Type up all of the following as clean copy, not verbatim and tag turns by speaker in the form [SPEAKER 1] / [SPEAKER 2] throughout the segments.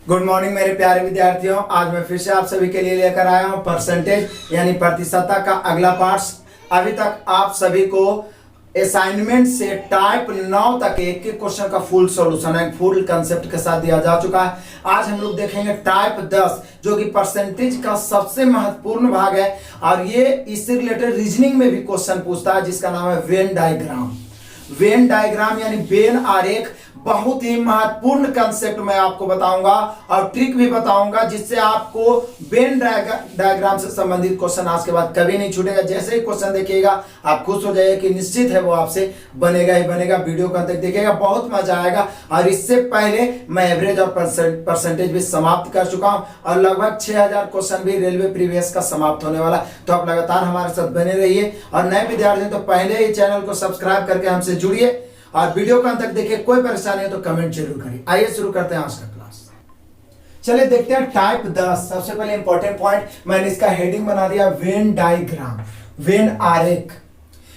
[SPEAKER 1] Good morning मेरे प्यारे विद्यार्थियों। आज मैं फिर से आप सभी के लिए लेकर आया हूं परसेंटेज यानी प्रतिशतता का अगला पार्ट। अभी तक आप सभी को असाइनमेंट से टाइप 9 तक एक एक क्वेश्चन का फुल सॉल्यूशन एक फुल कंसेप्ट के साथ दिया जा चुका है। आज हम लोग देखेंगे टाइप 10 जो कि परसेंटेज का सबसे महत्वपूर्ण भाग है और ये इससे रिलेटेड रीजनिंग में भी क्वेश्चन पूछता है जिसका नाम है वेन डायग्राम। वेन डायग्राम यानी वेन आरेख बहुत ही महत्वपूर्ण कंसेप्ट मैं आपको बताऊंगा और ट्रिक भी बताऊंगा जिससे आपको वेन डायग्राम से संबंधित क्वेश्चन आज के बाद कभी नहीं छूटेगा। जैसे ही क्वेश्चन देखिएगा आप खुश हो जाइए कि निश्चित है वो आपसे बनेगा ही बनेगा। वीडियो को अंत तक देखिएगा, बहुत मजा आएगा। और इससे पहले मैं एवरेज और परसेंटेज भी समाप्त कर चुका हूं और लगभग 6000 क्वेश्चन भी रेलवे प्रीवियस का समाप्त होने वाला। तो आप लगातार हमारे साथ बने रहिए और नए विद्यार्थी तो पहले ही चैनल को सब्सक्राइब करके हमसे जुड़िए और वीडियो को अंत तक देखिए। कोई परेशानी है तो कमेंट जरूर करिए। आइए शुरू करते हैं आज का क्लास। चलिए देखते हैं टाइप 10। सबसे पहले इंपॉर्टेंट पॉइंट मैंने इसका हेडिंग बना दिया वेन डायग्राम, वेन आरेख।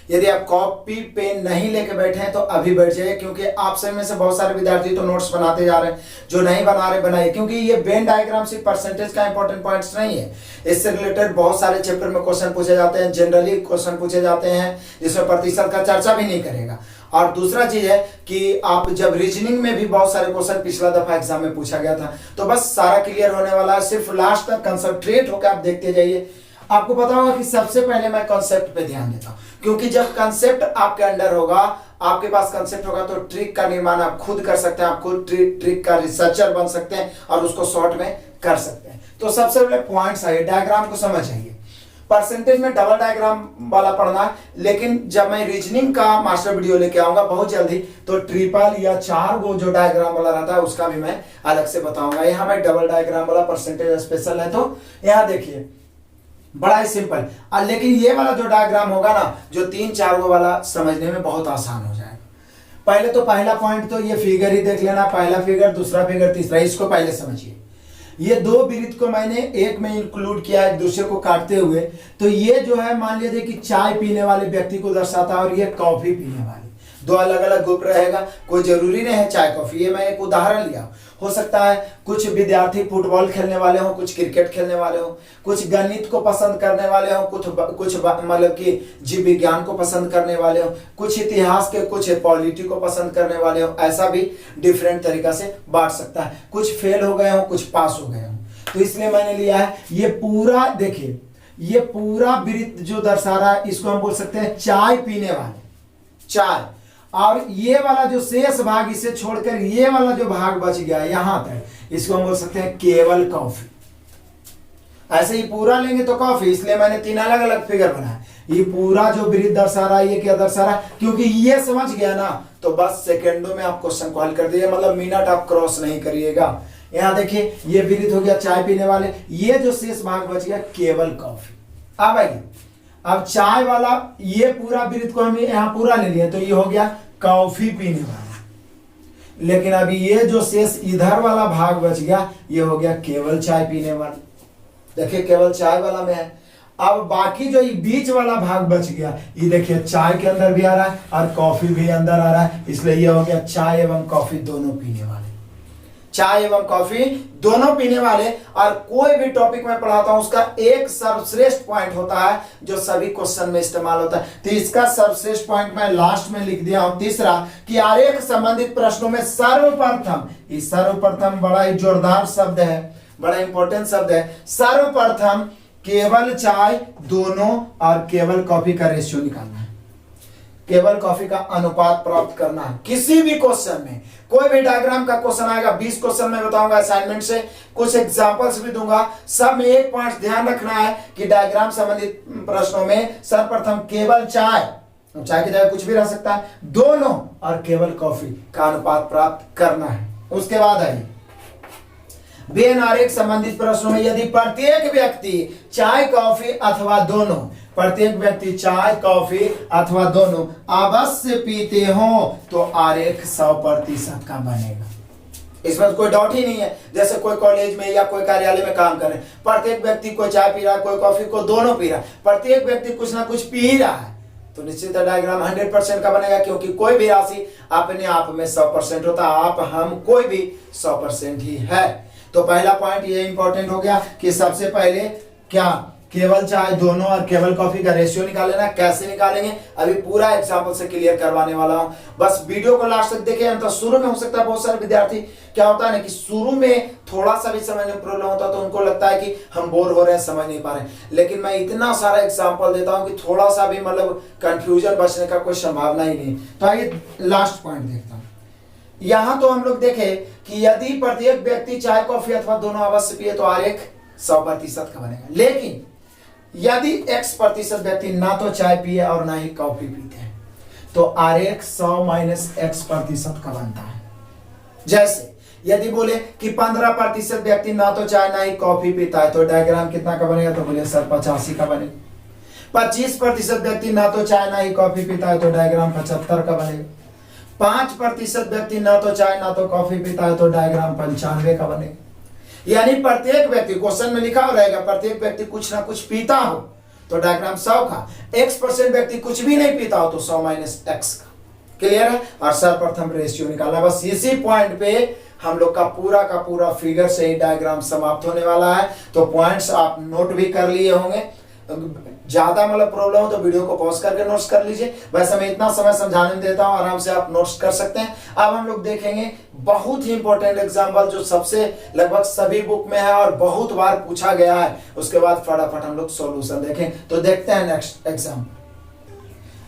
[SPEAKER 1] यदि आप कॉपी पेन नहीं लेके बैठे हैं तो अभी बैठ जाइए, क्योंकि आप सब में से बहुत सारे विद्यार्थी तो नोट्स बनाते जा रहे हैं, जो नहीं बना रहे बनाइए, क्योंकि ये वेन डायग्राम सिर्फ परसेंटेज का इंपॉर्टेंट पॉइंट्स नहीं है। इससे रिलेटेड बहुत सारे चैप्टर में क्वेश्चन पूछे जाते हैं, जनरली क्वेश्चन पूछे जाते हैं जिसमें प्रतिशत का चर्चा भी नहीं करेगा। और दूसरा चीज है कि आप जब रीजनिंग में भी बहुत सारे क्वेश्चन पिछला दफा एग्जाम में पूछा गया था, तो बस सारा क्लियर होने वाला है। सिर्फ लास्ट तक कंसंट्रेट होकर आप देखते जाइए। आपको पता होगा कि सबसे पहले मैं कॉन्सेप्ट पे ध्यान देता हूं, क्योंकि जब कॉन्सेप्ट आपके अंडर होगा, आपके पास कॉन्सेप्ट होगा, तो ट्रिक का निर्माण आप खुद कर सकते हैं। आप खुद ट्रिक का रिसर्चर बन सकते हैं और उसको शॉर्ट में कर सकते हैं। तो सबसे पहले पॉइंट्स आइए, डायग्राम को समझ आइए। परसेंटेज में डबल डायग्राम वाला पढ़ना है, लेकिन जब मैं रीजनिंग का मास्टर वीडियो लेके आऊंगा बहुत जल्दी, तो ट्रिपल या 4 गो जो डायग्राम वाला रहता है उसका भी मैं अलग से बताऊंगा। यहाँ मैं डबल डायग्राम वाला परसेंटेज स्पेशल है। तो यहाँ देखिए बड़ा ही सिंपल, लेकिन ये वाला जो डायग्राम होगा ना, जो 3-4 गो वाला, समझने में बहुत आसान हो जाएगा। पहले तो पहला पॉइंट तो ये फिगर ही देख लेना, पहला फिगर, दूसरा फिगर, तीसरा, इसको पहले समझिए। ये 2 वृत्त को मैंने एक में इंक्लूड किया एक दूसरे को काटते हुए। तो ये जो है मान लीजिए कि चाय पीने वाले व्यक्ति को दर्शाता है और ये कॉफी पीने वाले, 2 अलग अलग ग्रुप रहेगा। कोई जरूरी नहीं है चाय कॉफी, ये मैं एक उदाहरण लिया। हो सकता है कुछ विद्यार्थी फुटबॉल खेलने वाले हो, कुछ क्रिकेट खेलने वाले हो, कुछ गणित को पसंद करने वाले हो, कुछ मतलब कि जीव विज्ञान को पसंद करने वाले हो, कुछ इतिहास के, कुछ पॉलिटी को पसंद करने वाले हो। ऐसा भी डिफरेंट तरीका से बांट सकता है। कुछ फेल हो गए हो, कुछ पास हो गए हो। तो इसलिए मैंने लिया है ये पूरा। देखिए ये पूरा वृत्त जो दर्शा रहा है, इसको हम बोल सकते हैं चाय पीने वाले, चाय। और ये वाला जो शेष भाग, इसे छोड़कर ये वाला जो भाग बच गया यहां तक, इसको हम बोल सकते हैं केवल कॉफी। ऐसे ही पूरा लेंगे तो कॉफी, इसलिए मैंने 3 अलग अलग फिगर बनाया। ये पूरा जो वृत्त दर्शा रहा है, ये क्या दर्शा रहा है, क्योंकि ये समझ गया ना तो बस सेकेंडों में आप क्वेश्चन को हल कर दीजिए, मतलब मिनट आप क्रॉस नहीं करिएगा। यहां देखिए ये वृत्त हो गया चाय पीने वाले, ये जो शेष भाग बच गया केवल कॉफी। अब आइए, अब चाय वाला ये पूरा वृत्त को हम यहां पूरा ले लिए, तो ये हो गया कॉफी पीने वाला। लेकिन अभी ये जो शेष इधर वाला भाग बच गया, ये हो गया केवल चाय पीने वाला। देखिए केवल चाय वाला में है। अब बाकी जो ये बीच वाला भाग बच गया, ये देखिए चाय के अंदर भी आ रहा है और कॉफी भी अंदर आ रहा है, इसलिए ये हो गया चाय एवं कॉफी दोनों पीने वाले। चाय एवं कॉफी दोनों पीने वाले। और कोई भी टॉपिक मैं पढ़ाता हूं उसका एक सर्वश्रेष्ठ पॉइंट होता है जो सभी क्वेश्चन में इस्तेमाल होता है। तो इसका सर्वश्रेष्ठ पॉइंट मैं लास्ट में लिख दिया हूं, तीसरा, कि आरेख संबंधित प्रश्नों में सर्वप्रथम, इस सर्वप्रथम बड़ा ही जोरदार शब्द है, बड़ा इंपॉर्टेंट शब्द है। सर्वप्रथम केवल चाय दोनों और केवल कॉफी का रेशियो निकालना है, केवल कॉफी का अनुपात प्राप्त करना है। किसी भी क्वेश्चन में कोई भी डायग्राम का क्वेश्चन आएगा, 20 क्वेश्चन में बताऊंगा असाइनमेंट से, कुछ एग्जांपल्स भी दूंगा। सब में एक पॉइंट ध्यान रखना है कि डायग्राम संबंधित प्रश्नों में सर्वप्रथम केवल चाय, चाय की जगह कुछ भी रह सकता है, दोनों और केवल कॉफी का अनुपात प्राप्त करना है। उसके बाद आइए वेन आरेख संबंधित प्रश्नों में यदि प्रत्येक व्यक्ति चाय कॉफी अथवा दोनों, प्रत्येक व्यक्ति चाय कॉफी अथवा दोनों अवश्य पीते हो तो आरेख 100% का बनेगा। इसमें कोई डाउट ही नहीं है। जैसे कोई कॉलेज में या कोई कार्यालय में काम कर रहे हैं, प्रत्येक व्यक्ति कोई चाय पी रहा है, कोई कॉफी, को दोनों पी रहा है, प्रत्येक व्यक्ति कुछ ना कुछ पी ही रहा है, तो निश्चित डायग्राम 100% का बनेगा। क्योंकि कोई भी राशि अपने आप में 100% होता है, आप हम कोई भी 100% ही है। तो पहला पॉइंट ये इंपॉर्टेंट हो गया कि सबसे पहले क्या केवल चाय दोनों और केवल कॉफी का रेशियो निकाल लेना। कैसे निकालेंगे अभी पूरा एग्जांपल से क्लियर करवाने वाला हूं, बस वीडियो को लास्ट तक देखें। तो शुरू में हो सकता है बहुत सारे विद्यार्थी क्या होता है ना कि शुरू में थोड़ा सा भी समझने में प्रॉब्लम होता है तो उनको लगता है कि हम बोर हो रहे हैं, समझ नहीं पा रहे हैं, लेकिन मैं इतना सारा एग्जाम्पल देता हूं कि थोड़ा सा भी मतलब कंफ्यूजन बचने का कोई संभावना ही नहीं। तो आइए लास्ट पॉइंट देखता हूं। यहां तो हम लोग देखें कि यदि प्रत्येक व्यक्ति चाय कॉफी अथवा दोनों अवश्य पिए तो R1 100% का बनेगा। लेकिन यदि X% व्यक्ति ना तो चाय पिए और ना ही कॉफी पीते हैं तो R1 100 - X% का बनता है। जैसे यदि बोले कि 15% व्यक्ति ना तो चाय ना ही कॉफी पीता है तो डायग्राम कितना का बनेगा, तो बोले सर 85 का बनेगा। 25% व्यक्ति ना तो चाय ना ही कॉफी पीता है तो डायग्राम 75 का बनेगा। 5% व्यक्ति ना तो चाय ना तो कॉफी पीता है तो डायग्राम 95 का बनेगा। यानी प्रत्येक व्यक्ति, क्वेश्चन में लिखा हो रहेगा प्रत्येक व्यक्ति कुछ ना कुछ पीता हो तो डायग्राम 100 का, X% व्यक्ति कुछ भी नहीं पीता हो तो 100 - X का। क्लियर है। और सर्वप्रथम रेशियो निकालना, बस इसी पॉइंट पे हम लोग का पूरा फिगर से ही डायग्राम समाप्त होने वाला है। तो पॉइंट्स आप नोट भी कर लिए होंगे, ज्यादा मतलब प्रॉब्लम हो तो वीडियो को पॉज करके नोट्स कर लीजिए। वैसे मैं इतना समय समझाने देता हूं, आराम से आप नोट्स कर सकते हैं। अब हम लोग देखेंगे बहुत ही इंपॉर्टेंट एग्जांपल जो सबसे लगभग सभी बुक में है और बहुत बार पूछा गया है। उसके बाद फटाफट हम लोग सॉल्यूशन देखें। तो देखते हैं नेक्स्ट एग्जाम्पल।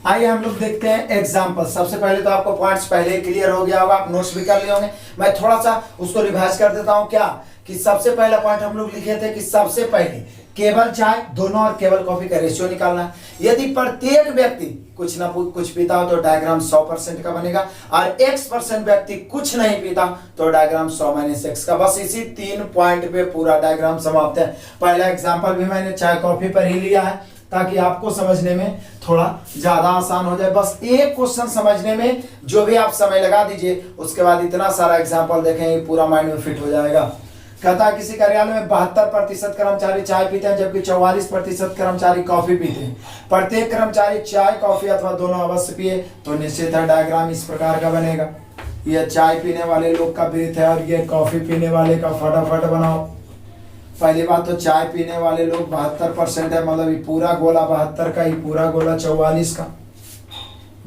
[SPEAKER 1] आइए हम लोग देखते हैं एग्जाम्पल। सबसे पहले तो आपको पॉइंट्स पहले ही क्लियर हो गया होगा, आप नोट्स भी कर लिए होंगे। मैं थोड़ा सा उसको रिवाइज कर देता हूं। क्या कि सबसे पहला पॉइंट हम लोग लिखे थे कि सबसे पहले केवल चाय दोनों और केवल कॉफी का रेशियो निकालना है। यदि प्रत्येक व्यक्ति कुछ ना कुछ पीता हो तो डायग्राम 100% का बनेगा, और X% व्यक्ति कुछ नहीं पीता तो डायग्राम 100 - X का। बस इसी 3 पॉइंट पे पूरा डायग्राम समाप्त है। पहला एग्जांपल भी मैंने चाय कॉफी पर ही लिया है ताकि आपको समझने में थोड़ा ज्यादा आसान हो जाए। बस एक क्वेश्चन समझने में जो भी आप समय लगा दीजिए, उसके बाद इतना सारा एग्जाम्पल देखेंगे पूरा माइंड में फिट हो जाएगा। कहता है किसी कार्यालय में 72% कर्मचारी चाय पीते हैं जबकि 44% कर्मचारी कॉफी पीते हैं। प्रत्येक कर्मचारी चाय कॉफी अथवा दोनों अवश्य पिए तो निश्चित है डायग्राम इस प्रकार का बनेगा। यह चाय पीने वाले लोग का वृत्त है और ये कॉफी पीने वाले का फटाफट बनाओ। पहली बात तो चाय पीने वाले लोग 72% है, मतलब ये पूरा गोला 72 का, ये पूरा गोला 44 का।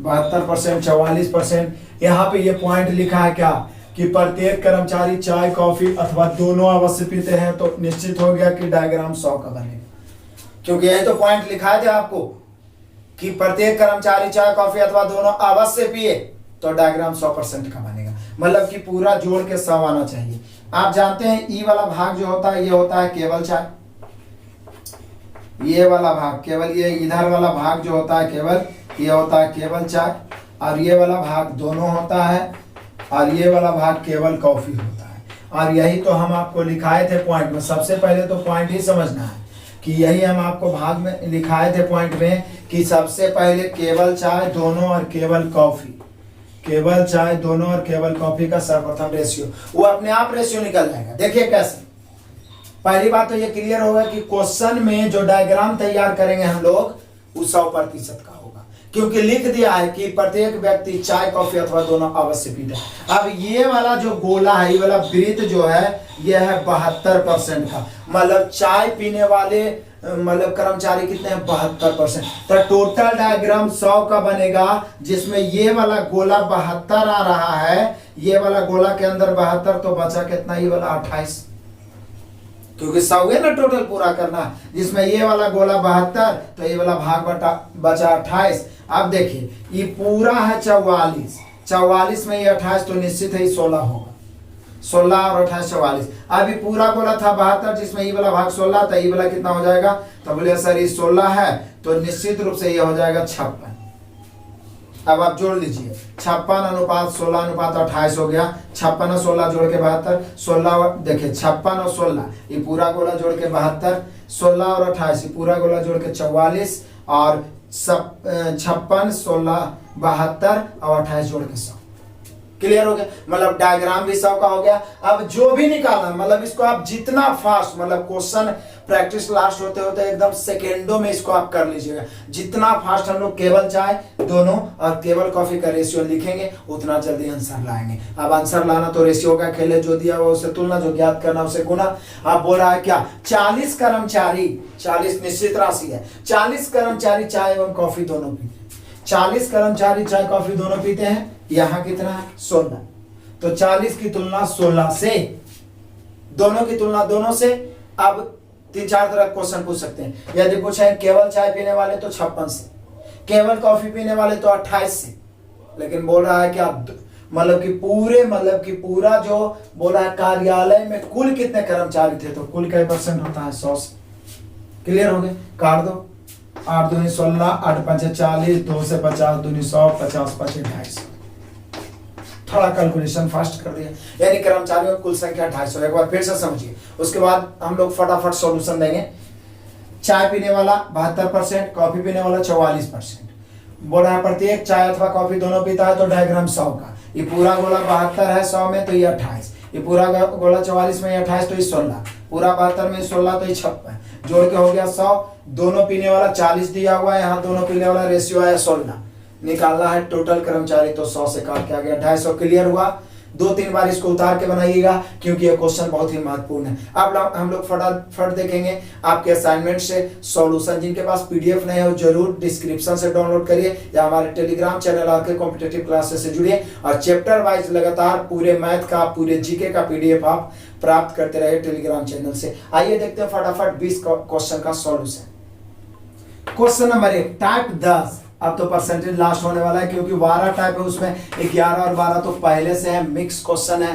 [SPEAKER 1] 72% 44%। यहाँ पे ये पॉइंट लिखा है क्या कि प्रत्येक कर्मचारी चाय कॉफी अथवा दोनों अवश्य पीते हैं तो निश्चित हो गया कि डायग्राम 100 का बनेगा। क्योंकि यही तो पॉइंट लिखा है आपको कि प्रत्येक कर्मचारी चाय कॉफी अथवा दोनों अवश्य पिए तो डायग्राम 100% का बनेगा, मतलब कि पूरा जोड़ के 100 आना चाहिए। आप जानते हैं ई वाला भाग जो होता है ये होता है केवल चाय, ये वाला भाग केवल, ये इधर वाला भाग जो होता है केवल, ये होता है केवल चाय, और ये वाला भाग दोनों होता है, और ये वाला भाग केवल कॉफी होता है। और यही तो हम आपको लिखाए थे पॉइंट में। सबसे पहले तो पॉइंट ही समझना है कि यही हम आपको भाग में लिखाए थे पॉइंट में कि सबसे पहले केवल चाय दोनों और केवल कॉफी, केवल चाय दोनों और केवल कॉफी का सर्वप्रथम रेशियो, वो अपने आप रेशियो निकल जाएगा। देखिए कैसे। पहली बात तो ये क्लियर होगा कि क्वेश्चन में जो डायग्राम तैयार करेंगे हम लोग वो 100% का होगा, क्योंकि लिख दिया है कि प्रत्येक व्यक्ति चाय कॉफी अथवा दोनों अवश्य पीते हैं। अब ये वाला जो गोला है, ये वाला वृत्त जो है ये है 72% का, मतलब चाय पीने वाले मतलब कर्मचारी कितने हैं 72%। तो टोटल डायग्राम 100 का बनेगा जिसमें ये वाला गोला 72 आ रहा है, ये वाला गोला के अंदर 72, तो बचा कितना ये वाला 28, क्योंकि 100 है ना टोटल पूरा करना, जिसमें ये वाला गोला 72 तो ये वाला भाग बचा 28। अब देखिए ये पूरा है 44, 44 में ये 28 तो निश्चित है 16 होगा, 16 और 28 44। अभी पूरा गोला था 72 जिसमें ये वाला भाग 16 था, ये वाला कितना हो जाएगा, तो बोले सर ये 16 है तो निश्चित रूप से ये हो जाएगा 56। अब आप जोड़ लीजिए 56 अनुपात 16 अनुपात 28 हो गया। 56 और 16 जोड़ के 72, 16 देखिए 56 और 16 ये पूरा गोला जोड़ के 72, 16 और 28 ये पूरा गोला जोड़ के 44, और 56 16 72 और 28 जोड़ के 100। क्लियर हो गया, मतलब डायग्राम भी 100 का हो गया। अब जो भी निकालना, मतलब इसको आप जितना फास्ट, मतलब क्वेश्चन प्रैक्टिस लास्ट होते होते एकदम सेकेंडों में इसको आप कर लीजिएगा। जितना फास्ट हम लोग केवल चाय दोनों और केवल कॉफी का रेशियो लिखेंगे उतना जल्दी आंसर लाएंगे। अब आंसर लाना तो रेशियो का खेल है, जो दिया हुआ उसे तुलना, जो ज्ञात करना उसे गुना। आप बोल रहा है क्या 40 कर्मचारी, 40 निश्चित राशि है, 40 कर्मचारी चाय एवं कॉफी दोनों पीते हैं। 40 कर्मचारी चाय कॉफी दोनों पीते हैं, यहाँ कितना है 16, तो 40 की तुलना 16 से, दोनों की तुलना दोनों से। अब 3-4 तरह क्वेश्चन पूछ सकते हैं। यदि पूछे केवल चाय पीने वाले तो 56 से, केवल कॉफी पीने वाले तो 28 से। लेकिन बोल रहा है कि आप मतलब कि पूरा जो बोल रहा है कार्यालय में कुल कितने कर्मचारी थे, तो कुल क्या % होता है 100 से। क्लियर हो गए, काट दो, 8 दूनी 16, 8 5 40, 2 से 50 दूनी 100, 50 5 250। थोड़ा कैलकुलेशन फास्ट कर दिया, यानी कर्मचारियों की कुल संख्या 250। एक बार फिर से समझिए, उसके बाद हम लोग फटाफट सॉल्यूशन देंगे। चाय पीने वाला 72%, कॉफी पीने वाला 44%। बोल रहा है प्रत्येक चाय अथवा कॉफी दोनों पीता है, तो डायग्राम 100 का। ये पूरा गोला 72 है 100 में, तो ये 28। ये पूरा गोला 44 में 28, तो ये 16। पूरा 72 में 16, तो ये 56। जोड़ के हो गया 100। दोनों पीने वाला 40 दिया हुआ है, यहाँ दोनों पीने वाला रेशियो आया 16। निकालना है टोटल कर्मचारी, तो 100 से काट के आ गया 250। क्लियर हुआ। 2-3 बार इसको उतार के बनाइएगा, क्योंकि ये क्वेश्चन बहुत ही महत्वपूर्ण है। अब हम लोग फटाफट देखेंगे आपके असाइनमेंट से सॉल्यूशन। जिनके पास पीडीएफ नहीं हो जरूर डिस्क्रिप्शन से डाउनलोड करिए, या हमारे टेलीग्राम चैनल आके कॉम्पिटेटिव क्लासेस से जुड़िए, और चैप्टर वाइज लगातार पूरे मैथ का, पूरे जीके का पीडीएफ आप प्राप्त करते रहे टेलीग्राम चैनल से। आइए देखते हैं फटाफट 20 क्वेश्चन का सॉल्यूशन। Question number 1, type 10। अब तो परसेंटेज लास्ट होने वाला है, क्योंकि 12 टाइप है, उसमें 11 और 12 तो पहले से है, मिक्स क्वेश्चन है,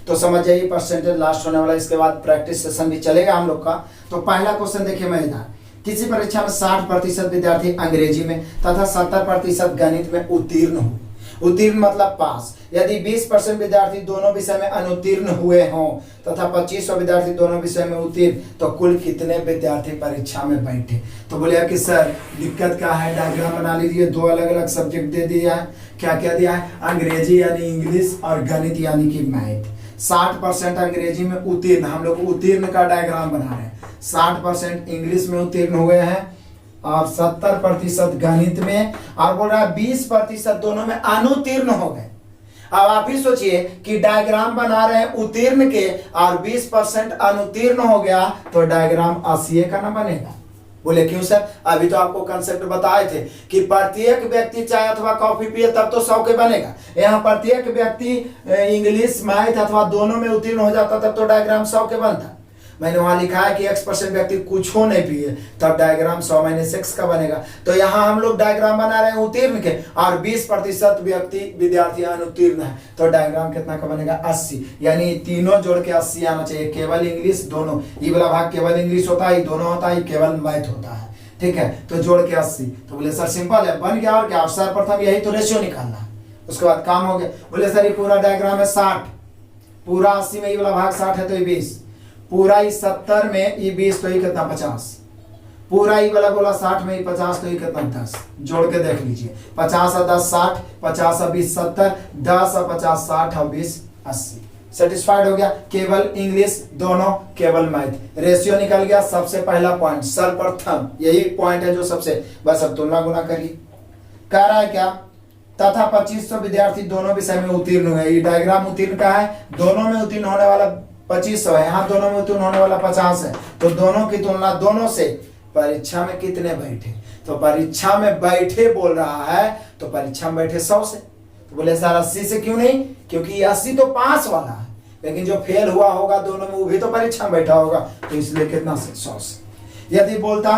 [SPEAKER 1] तो समझ जाइए परसेंटेज लास्ट होने वाला है। इसके बाद प्रैक्टिस सेशन भी चलेगा हम लोग का। तो पहला क्वेश्चन देखिए मजेदार। किसी परीक्षा में 60% विद्यार्थी अंग्रेजी में तथा 70% गणित में उत्तीर्ण हुए। उत्तीर्ण मतलब पास। यदि 20% विद्यार्थी दोनों विषय में अनुत्तीर्ण हुए हों तथा 2500 विद्यार्थी दोनों विषय में उत्तीर्ण, तो कुल कितने विद्यार्थी परीक्षा में बैठे। तो बोले कि सर दिक्कत क्या है, डायग्राम बना लीजिए। 2 अलग अलग सब्जेक्ट दे दिया है। क्या क्या दिया है, अंग्रेजी यानी इंग्लिश और गणित यानी कि मैथ। 60% अंग्रेजी में उत्तीर्ण, हम लोग उत्तीर्ण का डायग्राम बना रहे हैं। 60% इंग्लिश में उत्तीर्ण हुए हैं और 70% गणित में, और बोल रहा है 20% दोनों में अनुत्तीर्ण हो गए। अब आप ही सोचिए कि डायग्राम बना रहे हैं उत्तीर्ण के और 20% अनुत्तीर्ण हो गया, तो डायग्राम 80 का ना बनेगा। बोले क्यों सर, अभी तो आपको कंसेप्ट बताए थे कि प्रत्येक व्यक्ति चाय अथवा कॉफी पिए तब तो 100 के बनेगा। यहाँ प्रत्येक व्यक्ति इंग्लिश मैथ अथवा दोनों में उत्तीर्ण हो जाता तब तो डायग्राम 100 के बनता। मैंने वहां लिखा है कि X% व्यक्ति कुछ हो नहीं पिए, तब डायग्राम 100 - X का बनेगा। तो यहाँ हम लोग डायग्राम बना रहे हैं उत्तीर्ण के, और 20% विद्यार्थी अनुत्तीर्ण है, तो डायग्राम कितना का बनेगा 80। यानी तीनों जोड़ के 80 आना चाहिए। केवल इंग्लिश दोनों, ये वाला भाग केवल इंग्लिश होता है, दोनों होता है, केवल मैथ होता है। ठीक है, तो जोड़ के 80। तो बोले सर सिंपल है, बन गया और क्या। सर्वप्रथम यही तो रेशियो निकालना है, उसके बाद काम हो गया। बोले सर ये पूरा डायग्राम है 60, पूरा 80 में ये वाला भाग 60 है, तो ये 20, पूरा ही 70 में ये 20, तो ये कितना 50, पूरा ही वाला बोला 60 में ये 50, तो ये कितना 10। जोड़ के देख लीजिए, 50 और 10 60, 50 और 20 70, 10 और 50 60 और 20 80। सेटिस्फाइड हो गया। केवल इंग्लिश दोनों, केवल मैथ। रेशियो निकल गया। सबसे पहला पॉइंट सर्वप्रथम, यही पॉइंट है जो सबसे, बस अब तुलना गुना करिए। कह रहा है क्या, तथा 2500 विद्यार्थी दोनों विषय में उत्तीर्ण हुए। ये डायग्राम उत्तीर्ण का है, दोनों में उत्तीर्ण होने वाला 2500 है, यहाँ दोनों में उत्तीर्ण होने वाला 50 है, तो दोनों की तुलना दोनों से। परीक्षा में कितने बैठे, तो परीक्षा में बैठे बोल रहा है, तो परीक्षा में बैठे 100 से। तो बोले सर 80 से क्यों नहीं, क्योंकि 80 तो पास वाला है, लेकिन जो फेल हुआ होगा दोनों में वो भी तो परीक्षा में बैठा होगा, तो इसलिए कितना से 100 से। यदि बोलता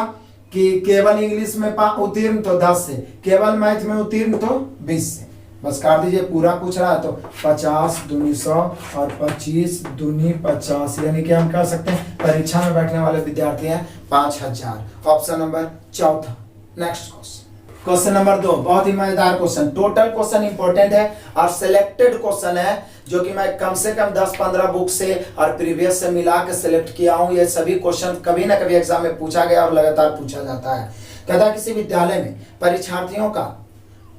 [SPEAKER 1] कि केवल इंग्लिश में उत्तीर्ण तो 10 से, केवल मैथ में उत्तीर्ण तो 20 से। बस काट दीजिए, पूरा पूछ रहा है तो 50 दूनी 100 और 25 दूनी 50, यानी कि हम कह सकते हैं परीक्षा में बैठने वाले विद्यार्थी हैं 5000। ऑप्शन नंबर चौथा। नेक्स्ट क्वेश्चन नंबर 2, बहुत ही मजेदार क्वेश्चन। टोटल क्वेश्चन इंपॉर्टेंट है और सिलेक्टेड क्वेश्चन है, जो कि मैं कम से कम 10-15 बुक से और प्रीवियस से मिला के सिलेक्ट किया हूं। ये सभी क्वेश्चन कभी ना कभी एग्जाम में पूछा गया और लगातार पूछा जाता है। कहता किसी विद्यालय में परीक्षार्थियों का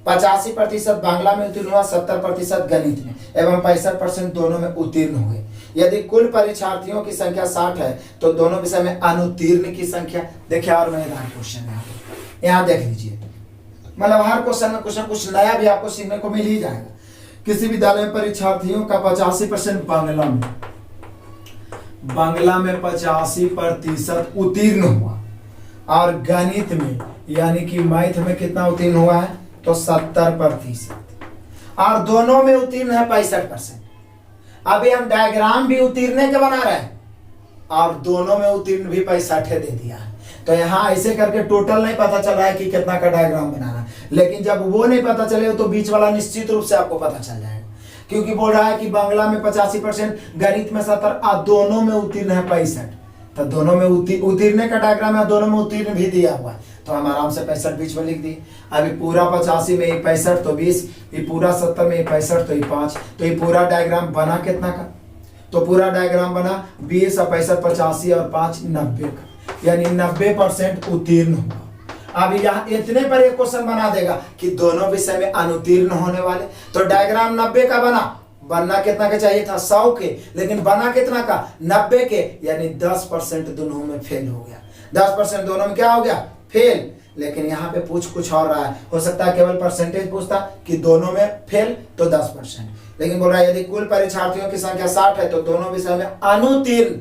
[SPEAKER 1] 85% बांग्ला में उत्तीर्ण हुआ, 70% गणित में एवं 65% दोनों में उत्तीर्ण हुए। यदि कुल परीक्षार्थियों की संख्या 60 है तो दोनों विषय में अनुत्तीर्ण की संख्या, देखिए और मजेदार क्वेश्चन है यहाँ देख लीजिए। मतलब हर क्वेश्चन में कुछ न कुछ नया भी आपको सीखने को मिल ही जाएगा। किसी विद्यालय में परीक्षार्थियों का 85% बांग्ला में 85% उत्तीर्ण हुआ और गणित में यानी कि मैथ में कितना उत्तीर्ण हुआ है तो 70% और दोनों में उत्तीर्ण है 65%। अभी हम डायग्राम भी उत्तीर्ण के बना रहे हैं और दोनों में उत्तीर्ण भी 65 दे दिया है। तो यहाँ ऐसे करके टोटल नहीं पता चल रहा है कि कितना का डायग्राम बनाना है, लेकिन जब वो नहीं पता चले तो बीच वाला निश्चित रूप से आपको पता चल जाएगा, क्योंकि बोल रहा है कि बांग्ला में 85%, गणित में 70 और दोनों में उत्तीर्ण है 65। तो दोनों में उत्तीर्ण का डायग्राम है, दोनों में उत्तीर्ण भी दिया हुआ है, तो हम आराम से 65 बीच में लिख दिए। अभी पूरा 85 में 65 तो 20, ये पूरा 70 में 65 तो 5, तो ये पूरा डायग्राम बना कितना का, तो पूरा डायग्राम बना 20 और 65 85 और 5 90 का, यानी 90% उत्तीर्ण हुआ। अब यहाँ इतने पर एक क्वेश्चन बना देगा कि दोनों विषय में अनुत्तीर्ण होने वाले, तो डायग्राम 90 का बनना कितना का चाहिए था 100 के, लेकिन बना कितना का 90 के, यानी 10% दोनों में फेल हो गया। 10% दोनों में क्या हो गया फेल। लेकिन यहाँ पे पूछ कुछ और रहा है, हो सकता है केवल परसेंटेज पूछता कि दोनों में फेल तो 10%, लेकिन बोल रहा है यदि कुल परीक्षार्थियों की संख्या 60 है तो दोनों विषय में अनुत्तीर्ण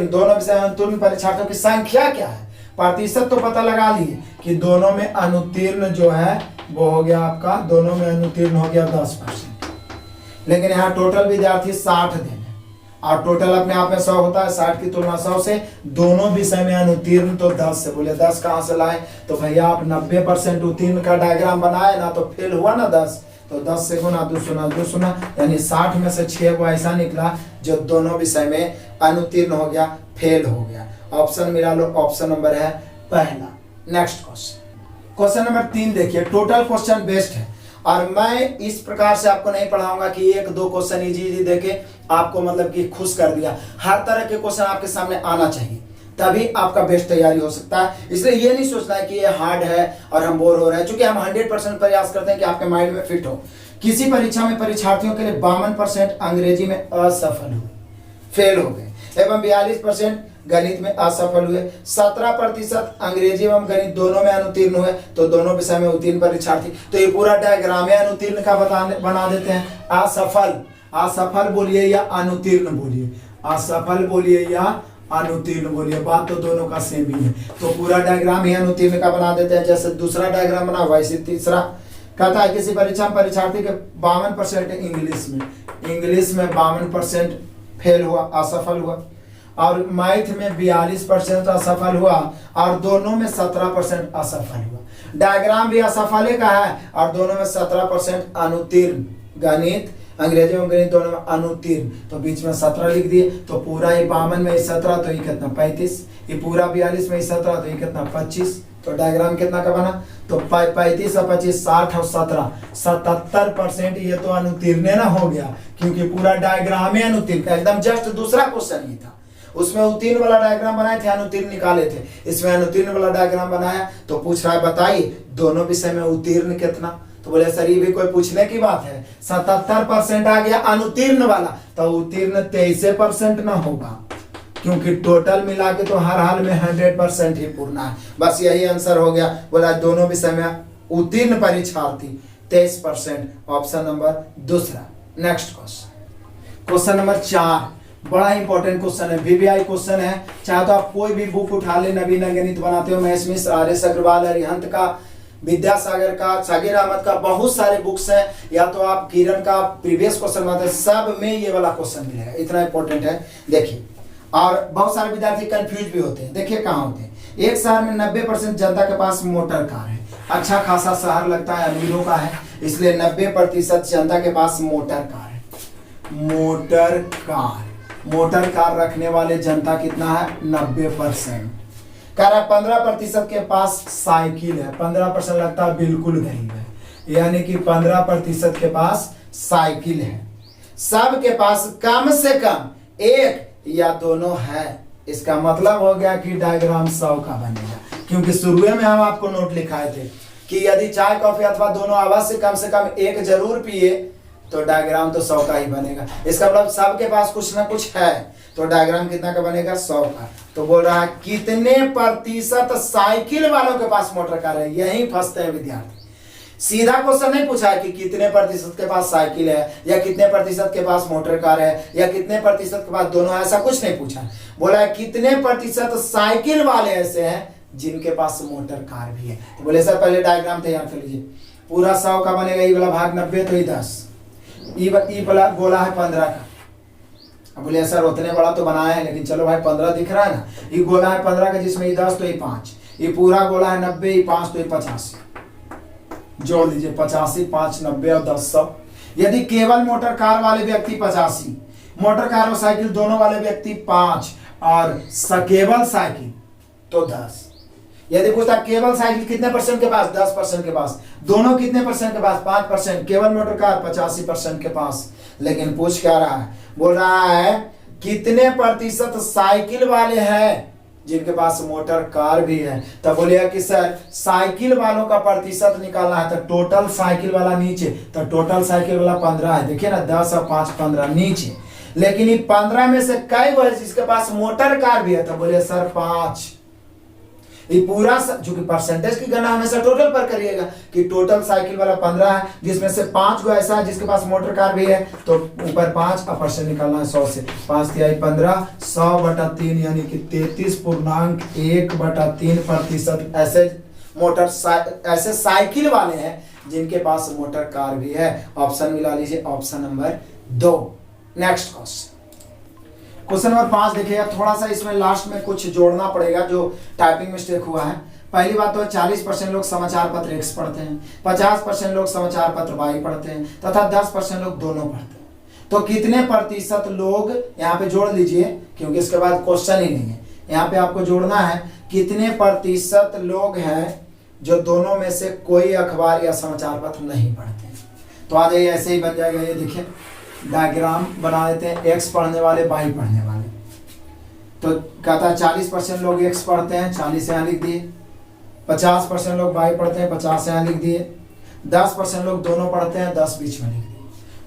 [SPEAKER 1] दोनों विषय में अनुत्तीर्ण परीक्षार्थियों की संख्या क्या है। प्रतिशत तो पता लगा लिए कि दोनों में अनुत्तीर्ण जो है वो हो गया आपका, दोनों में अनुत्तीर्ण हो गया 10%, लेकिन यहाँ टोटल विद्यार्थी 60 देने और टोटल अपने आप में 100 होता है, 60 की तुलना 100 से, दोनों विषय में अनुत्तीर्ण तो 10 से। बोले 10 कहाँ से लाए, तो भैया आप 90% उत्तीर्ण का डायग्राम बनाए ना, तो फेल हुआ ना 10, तो 10 से गुना 2 यानी 60 में से 6 वो ऐसा निकला जो दोनों विषय में अनुत्तीर्ण हो गया, फेल हो गया। ऑप्शन मिला लो, ऑप्शन नंबर है पहला। नेक्स्ट क्वेश्चन नंबर 3 देखिए, टोटल क्वेश्चन बेस्ड है और मैं इस प्रकार से आपको नहीं पढ़ाऊंगा कि 1-2 क्वेश्चन इजी देके आपको मतलब कि खुश कर दिया। हर तरह के क्वेश्चन आपके सामने आना चाहिए, तभी आपका बेस्ट तैयारी हो सकता है। इसलिए ये नहीं सोचना है कि ये हार्ड है और हम बोर हो रहे हैं, क्योंकि हम 100% प्रयास करते हैं कि आपके माइंड में फिट हो। किसी परीक्षा में परीक्षार्थियों के लिए 52% अंग्रेजी में असफल हुए, फेल हो गए, एवं 42% गणित में असफल हुए, 17% अंग्रेजी एवं गणित दोनों में अनुत्तीर्ण हुए, तो दोनों विषय में उत्तीर्ण परीक्षार्थी। तो ये पूरा डायग्राम है अनुत्तीर्ण का बना देते हैं। असफल बोलिए या अनुत्तीर्ण बोलिए, असफल बोलिए या अनुत्तीर्ण बोलिए, बात तो दोनों का सेम ही है। तो पूरा डायग्राम ही अनुत्तीर्ण का बना देते हैं। जैसे दूसरा डायग्राम बना वैसे तीसरा कहता है किसी परीक्षा में परीक्षार्थी के 52% इंग्लिश में 52% फेल हुआ, असफल हुआ, और मैथ में 42% असफल हुआ और दोनों में 17% असफल हुआ। डायग्राम भी असफल का है और दोनों में 17% अनुत्तीर्ण, गणित अंग्रेजी एवं गणित दोनों में अनुत्तीर्ण, तो बीच में 17 लिख दिए। तो पूरा ये 52 में 17 तो ये कितना 35, ये पूरा 42 में 17 तो ये कितना 25। तो डायग्राम कितना का बना, तो 35 और 25 60 और 17 77%। ये तो अनुत्तीर्ण ना हो गया, क्योंकि पूरा डायग्राम ही अनुत्तीर्ण। एकदम जस्ट दूसरा क्वेश्चन ही था, उसमें उत्तीर्ण वाला डायग्राम बनाए थे, अनुत्तीर्ण निकाले थे, इसमें अनुत्तीर्ण वाला डायग्राम बनाया। तो पूछ रहा है बताइए दोनों विषय में उत्तीर्ण कितना, तो बोले सर ये भी कोई पूछने की बात है, 77% आ गया अनुत्तीर्ण वाला, तो उत्तीर्ण 23% ना होगा, क्योंकि टोटल मिला के तो हर हाल में 100% ही पूर्ण है। बस यही आंसर हो गया। बोला दोनों विषय में उत्तीर्ण परीक्षार्थी 23%, ऑप्शन नंबर दूसरा। नेक्स्ट क्वेश्चन नंबर 4, बड़ा इंपॉर्टेंट क्वेश्चन है, वीवीआई क्वेश्चन है। चाहे तो आप कोई भी बुक उठा ले, नवीन गणित बनाते हो, महेश मिश्र, आर.एस. अग्रवाल, अरिहंत का, विद्यासागर का, सागिर अहमद का, बहुत सारे बुक्स हैं, या तो आप किरण का प्रीवियस क्वेश्चन बनाते हैं, सब में ये वाला क्वेश्चन मिलेगा, इतना इंपॉर्टेंट है। देखिए, और बहुत सारे विद्यार्थी कंफ्यूज भी होते हैं। देखिए कहाँ होते हैं, एक शहर में 90% जनता के पास मोटर कार है, अच्छा खासा शहर लगता है, अमीरों का है, इसलिए 90% जनता के पास मोटर कार है। मोटर कार रखने वाले जनता कितना है 90%। कह रहा 15% के पास साइकिल है, 15% लगता है बिल्कुल गरीब है, यानी कि 15% के पास साइकिल है। सबके पास कम से कम एक या दोनों है। इसका मतलब हो गया कि डायग्राम 100 का बनेगा, क्योंकि शुरू में हम आपको नोट लिखाए थे कि यदि चाय कॉफी अथवा दोनों अवश्य कम से कम एक जरूर पिए तो डायग्राम तो 100 का ही बनेगा। इसका मतलब सबके पास कुछ ना कुछ है, तो डायग्राम कितना का बनेगा? 100 का। तो बोल रहा है कितने प्रतिशत साइकिल वालों के पास मोटर कार है। यही फंसते हैं विद्यार्थी। सीधा क्वेश्चन नहीं पूछा है कि कितने प्रतिशत के पास साइकिल है, या कितने प्रतिशत के पास मोटर कार है, या कितने प्रतिशत के पास दोनों, ऐसा कुछ नहीं पूछा। बोला है कितने प्रतिशत साइकिल वाले ऐसे हैं जिनके पास मोटर कार भी है। तो बोले सर पहले डायग्राम तैयार कर लीजिए। पूरा 100 का बनेगा, ई वाला भाग 90 तो ये 10, ई वाला गोला है 15 का। अब बोले सर उतने बड़ा तो बनाया है, लेकिन चलो भाई 15 दिख रहा है ना। ये गोला है 15 का, जिसमें ये 10 तो ये 5, ये पूरा गोला है 90, ये 5 तो ये 85। जोड़ लीजिए 85, 5, 90 और 10 100। यदि केवल मोटर कार वाले व्यक्ति 85, मोटर कार और साइकिल दोनों वाले व्यक्ति 5 और केवल साइकिल तो 10। यदि पूछता केवल साइकिल कितने परसेंट के पास? 10% के पास। दोनों कितने परसेंट के पास? 5%। केवल मोटर कार 85% के पास। लेकिन पूछ क्या रहा है? बोल रहा है कितने प्रतिशत साइकिल वाले हैं जिनके पास मोटर कार भी है। तब बोलिए कि सर साइकिल वालों का प्रतिशत निकालना है, तो टोटल साइकिल वाला नीचे, तो टोटल साइकिल वाला 15 है। देखिए ना 10 और 5 15 नीचे। लेकिन ये 15 में से कई वो है जिसके पास मोटर कार भी है? तो बोलिए सर 5। ये पूरा जो कि परसेंटेज की गणना हमेशा टोटल पर करिएगा कि टोटल साइकिल वाला 15 है, जिसमें से 5 को ऐसा है जिसके पास मोटर कार भी है, तो ऊपर 5 और परसेंट निकालना है 100 से। 5 तिहाई 15, 100/3 यानी कि 33.1/3% ऐसे साइकिल वाले हैं जिनके पास मोटर कार भी है। ऑप्शन मिला लीजिए, option number 2। Next question number 5 देखिएगा। थोड़ा सा इसमें लास्ट में कुछ जोड़ना पड़ेगा जो टाइपिंग मिस्टेक हुआ है। पहली बात तो 40% लोग समाचार पत्र X पढ़ते हैं, 50% लोग समाचार पत्र Y पढ़ते हैं तथा 10% लोग दोनों पढ़ते हैं। तो कितने प्रतिशत लोग, यहाँ पे जोड़ लीजिए क्योंकि इसके बाद क्वेश्चन ही नहीं है। यहाँ पे आपको जोड़ना है कितने प्रतिशत लोग हैं जो दोनों में से कोई अखबार या समाचार पत्र नहीं पढ़ते हैं। तो आ जाइए, ऐसे ही बन जाएगा। ये देखिए डायग्राम बना देते हैं, X पढ़ने वाले Y पढ़ने वाले। तो कहता है 40% लोग X पढ़ते हैं, 40 यहाँ लिख दिए। 50% लोग Y पढ़ते हैं, 50 यहाँ लिख दिए। 10% लोग दोनों पढ़ते हैं, 10 बीच में लिख दिए।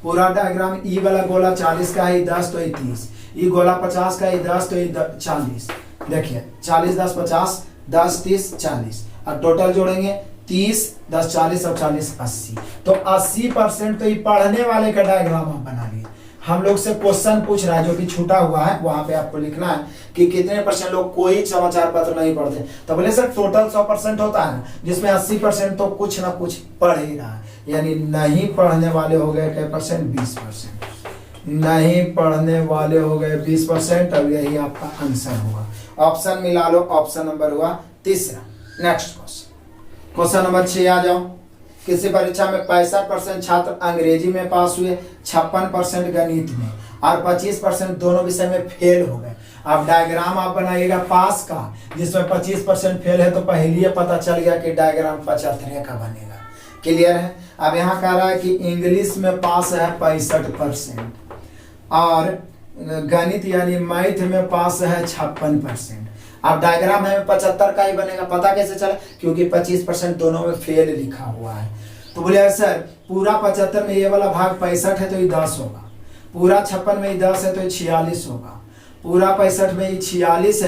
[SPEAKER 1] पूरा डायग्राम ई वाला गोला 40 का है, 10 तो ये 30, ये गोला 50 का है, 10 तो ये 40। देखिए 40 10 50, 10 30 40 और टोटल जोड़ेंगे 30 10 40 और 40 80। तो 80% तो ये पढ़ने वाले का डायग्राम आप बना लिए। हम लोग से क्वेश्चन पूछ रहा है जो कि छूटा हुआ है, वहां पे आपको लिखना है कि कितने परसेंट लोग कोई समाचार पत्र नहीं पढ़ते। तो बोले सर टोटल 100% होता है जिसमें 80% तो कुछ ना कुछ पढ़ ही रहा है, यानी नहीं पढ़ने वाले हो गए क्या परसेंट? 20%। नहीं पढ़ने वाले हो गए 20%। अब यही आपका आंसर होगा। ऑप्शन मिला लो, ऑप्शन नंबर हुआ तीसरा। नेक्स्ट क्वेश्चन नंबर 6 आ जाओ। किसी परीक्षा में 65% छात्र अंग्रेजी में पास हुए, 56% गणित में और 25% दोनों विषय में फेल हो गए। अब डायग्राम आप बनाइएगा पास का, जिसमें 25% फेल है तो पहले ही पता चल गया कि डायग्राम 75 का बनेगा। क्लियर है? अब यहाँ कह रहा है कि इंग्लिश में पास है 65% और गणित यानी मैथ में पास है 56%। अब डायग्राम है 75 का ही बनेगा। पता कैसे चला? क्योंकि 25% दोनों में फेल लिखा हुआ है। तो बोले सर पूरा 75 में ये वाला भाग 65 है तो ये 10 होगा, पूरा 56 में ये 10 है तो ये 46 होगा, पूरा 65 में ये 46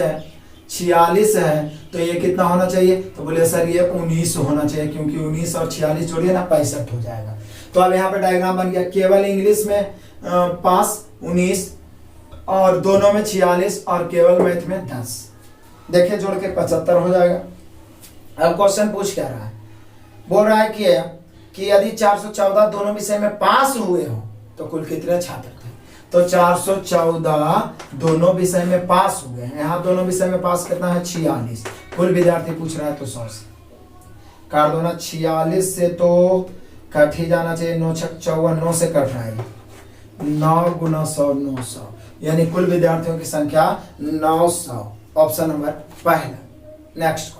[SPEAKER 1] है तो ये कितना होना चाहिए? तो बोले सर ये 19 होना चाहिए, क्योंकि 19 और 46 जोड़िए ना 65 हो जाएगा। तो अब यहाँ पे डायग्राम बन गया। केवल इंग्लिश में पास 19 और दोनों में 46 और केवल मैथ में 10। देखिए जोड़ के 75 हो जाएगा। अब क्वेश्चन पूछ क्या रहा है? बोल रहा है कि यदि 414 दोनों विषय में पास हुए हो तो कुल कितने छात्र थे? तो 414 दोनों विषय में पास हुए हैं। यहाँ दोनों विषय में पास कितना है? 46। कुल विद्यार्थी पूछ रहा है तो 100 से काट दो ना। 46 से तो कट ही जाना चाहिए। 9 6 54, 9 से कट रहा है। 9 गुना 100 900, यानी कुल विद्यार्थियों की संख्या 900। ऑप्शन नंबर पहला। नेक्स्ट